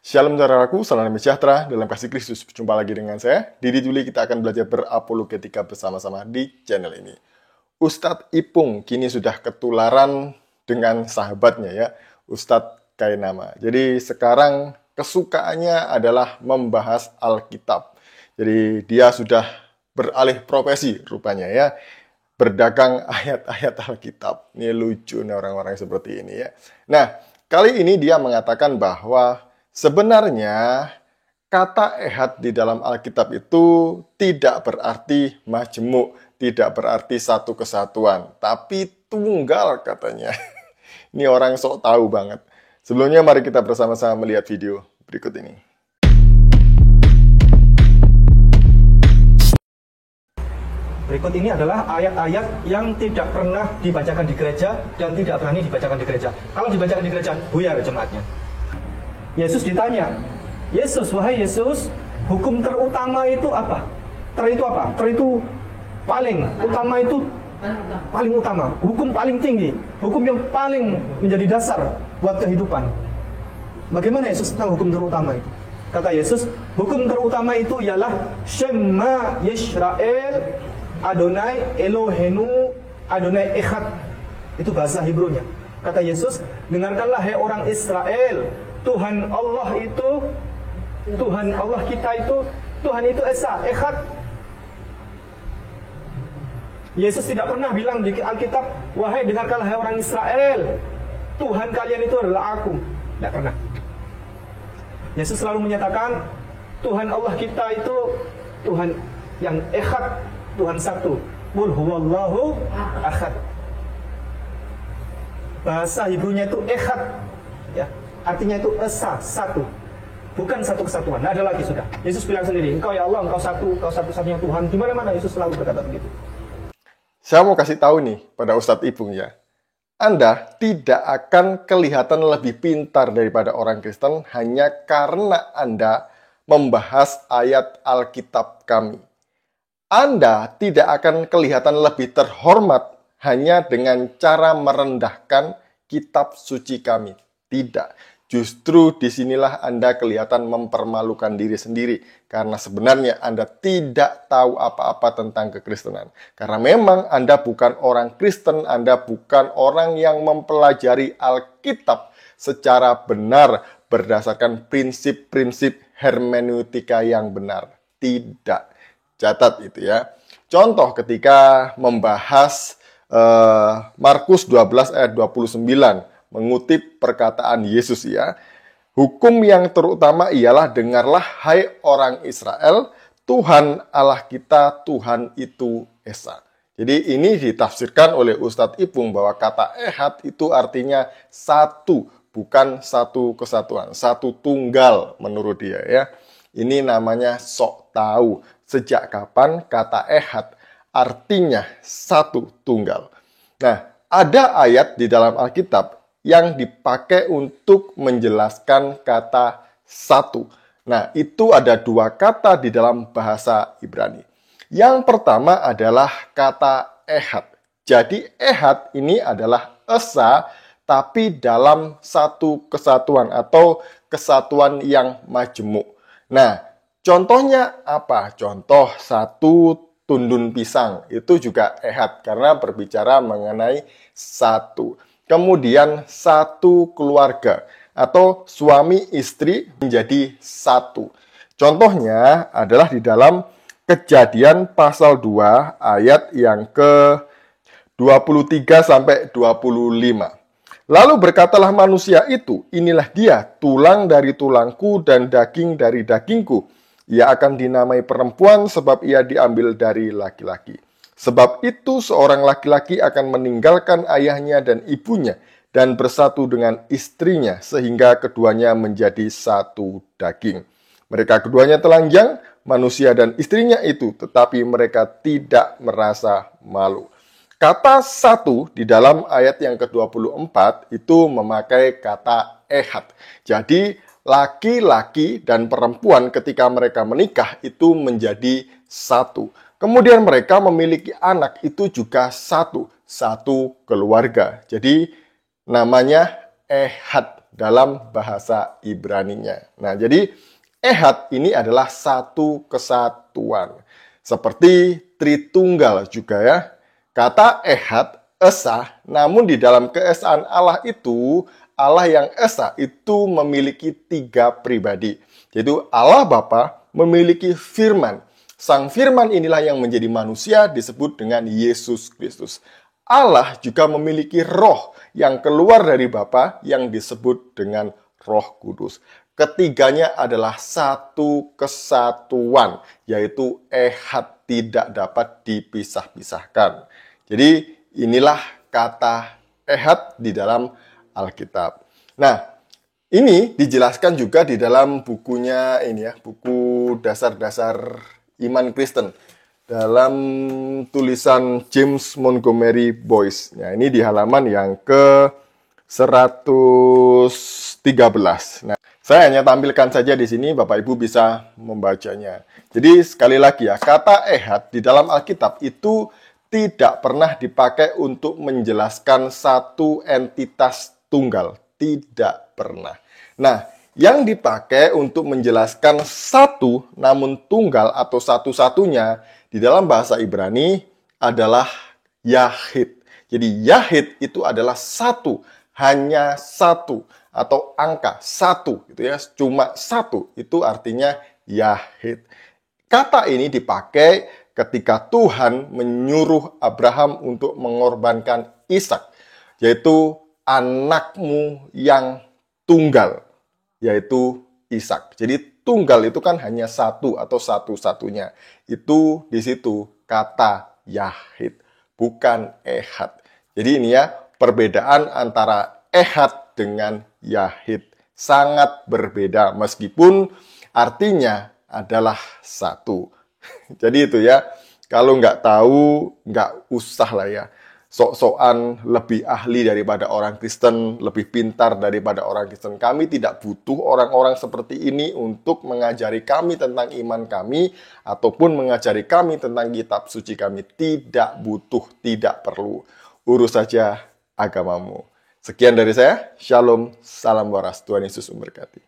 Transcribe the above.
Shalom saudaraku, salam damai sejahtera dalam kasih Kristus. Berjumpa lagi dengan saya, Didi Juli. Kita akan belajar berapologetika bersama-sama di channel ini. Ustadz Ipung kini sudah ketularan dengan sahabatnya ya, Ustadz Kainama. Jadi sekarang kesukaannya adalah membahas Alkitab. Jadi dia sudah beralih profesi rupanya ya, berdagang ayat-ayat Alkitab. Ini lucu nih orang-orang seperti ini ya. Nah, kali ini dia mengatakan bahwa sebenarnya kata ehad di dalam Alkitab itu tidak berarti majemuk, tidak berarti satu kesatuan, tapi tunggal katanya. Ini orang sok tahu banget. Sebelumnya mari kita bersama-sama melihat video berikut ini. Berikut ini adalah ayat-ayat yang tidak pernah dibacakan di gereja dan tidak berani dibacakan di gereja. Kalau dibacakan di gereja, buyar jemaatnya. Yesus ditanya, Yesus, wahai Yesus, hukum terutama itu apa? Itu apa? Itu paling utama, itu paling utama. Hukum paling tinggi, hukum yang paling menjadi dasar buat kehidupan. Bagaimana Yesus tentang hukum terutama itu? Kata Yesus, hukum terutama itu ialah Shema Yisrael Adonai Elohenu Adonai Echad. Itu bahasa Hebrew-nya. Kata Yesus, dengarkanlah hai orang Israel, Tuhan Allah itu, Tuhan Allah kita itu, Tuhan itu Esa, Echad. Yesus tidak pernah bilang di Alkitab, wahai dengarkanlah hai orang Israel, Tuhan kalian itu adalah aku. Tidak pernah. Yesus selalu menyatakan, Tuhan Allah kita itu Tuhan yang Echad, Tuhan satu. Qul huwallahu ahad. Bahasa Hebrew-nya itu Echad, ya. Artinya itu esa, satu. Bukan satu kesatuan. Nah, ada lagi sudah. Yesus bilang sendiri, engkau ya Allah, engkau satu-satunya Tuhan. Di mana-mana Yesus selalu berkata begitu. Saya mau kasih tahu nih pada Ustadz Ipung ya. Anda tidak akan kelihatan lebih pintar daripada orang Kristen hanya karena Anda membahas ayat Alkitab kami. Anda tidak akan kelihatan lebih terhormat hanya dengan cara merendahkan kitab suci kami. Tidak. Justru disinilah Anda kelihatan mempermalukan diri sendiri. Karena sebenarnya Anda tidak tahu apa-apa tentang kekristenan. Karena memang Anda bukan orang Kristen, Anda bukan orang yang mempelajari Alkitab secara benar berdasarkan prinsip-prinsip hermeneutika yang benar. Tidak. Catat itu ya. Contoh ketika membahas Markus 12 ayat 29. Mengutip perkataan Yesus ya. Hukum yang terutama ialah dengarlah hai orang Israel, Tuhan Allah kita, Tuhan itu Esa. Jadi ini ditafsirkan oleh Ustadz Ipung bahwa kata ehad itu artinya satu, bukan satu kesatuan, satu tunggal menurut dia ya. Ini namanya sok tahu. Sejak kapan kata ehad artinya satu tunggal. Nah, ada ayat di dalam Alkitab yang dipakai untuk menjelaskan kata satu. Nah, itu ada dua kata di dalam bahasa Ibrani. Yang pertama adalah kata ehad. Jadi ehad ini adalah esa, tapi dalam satu kesatuan atau kesatuan yang majemuk. Nah, contohnya apa? Contoh satu tundun pisang. Itu juga ehad karena berbicara mengenai satu. Kemudian satu keluarga atau suami istri menjadi satu. Contohnya adalah di dalam Kejadian pasal 2 ayat yang ke-23 sampai 25. Lalu berkatalah manusia itu, inilah dia, tulang dari tulangku dan daging dari dagingku. Ia akan dinamai perempuan sebab ia diambil dari laki-laki. Sebab itu seorang laki-laki akan meninggalkan ayahnya dan ibunya dan bersatu dengan istrinya sehingga keduanya menjadi satu daging. Mereka keduanya telanjang, manusia dan istrinya itu, tetapi mereka tidak merasa malu. Kata satu di dalam ayat yang ke-24 itu memakai kata ehad. Jadi laki-laki dan perempuan ketika mereka menikah itu menjadi satu. Kemudian mereka memiliki anak itu juga satu keluarga. Jadi namanya ehad dalam bahasa Ibraninya. Nah, jadi ehad ini adalah satu kesatuan. Seperti Tritunggal juga ya. Kata ehad, esa, namun di dalam keesaan Allah itu, Allah yang esa itu memiliki 3 pribadi. Yaitu Allah Bapa memiliki firman. Sang firman inilah yang menjadi manusia disebut dengan Yesus Kristus. Allah juga memiliki roh yang keluar dari Bapa yang disebut dengan Roh Kudus. Ketiganya adalah satu kesatuan, yaitu ehad, tidak dapat dipisah-pisahkan. Jadi inilah kata ehad di dalam Alkitab. Nah, ini dijelaskan juga di dalam bukunya ini ya, buku dasar-dasar iman Kristen. Dalam tulisan James Montgomery Boyce. Nah, ini di halaman yang ke 113. Nah, saya hanya tampilkan saja di sini, Bapak Ibu bisa membacanya. Jadi sekali lagi ya, kata ehad di dalam Alkitab itu tidak pernah dipakai untuk menjelaskan satu entitas tunggal. Tidak pernah. Nah, yang dipakai untuk menjelaskan satu namun tunggal atau satu-satunya di dalam bahasa Ibrani adalah Yahid. Jadi Yahid itu adalah satu, hanya satu, atau angka satu, gitu ya, cuma satu. Itu artinya Yahid. Kata ini dipakai ketika Tuhan menyuruh Abraham untuk mengorbankan Ishak, yaitu anakmu yang tunggal, yaitu Ishak. Jadi tunggal itu kan hanya satu atau satu-satunya. Itu di situ kata Yahid, bukan ehad. Jadi ini ya perbedaan antara ehad dengan Yahid. Sangat berbeda meskipun artinya adalah satu. Jadi itu ya, kalau nggak tahu nggak usah lah ya. Sok-sokan lebih ahli daripada orang Kristen, lebih pintar daripada orang Kristen. Kami tidak butuh orang-orang seperti ini untuk mengajari kami tentang iman kami, ataupun mengajari kami tentang kitab suci kami. Tidak butuh, tidak perlu. Urus saja agamamu. Sekian dari saya. Shalom, salam waras. Tuhan Yesus memberkati.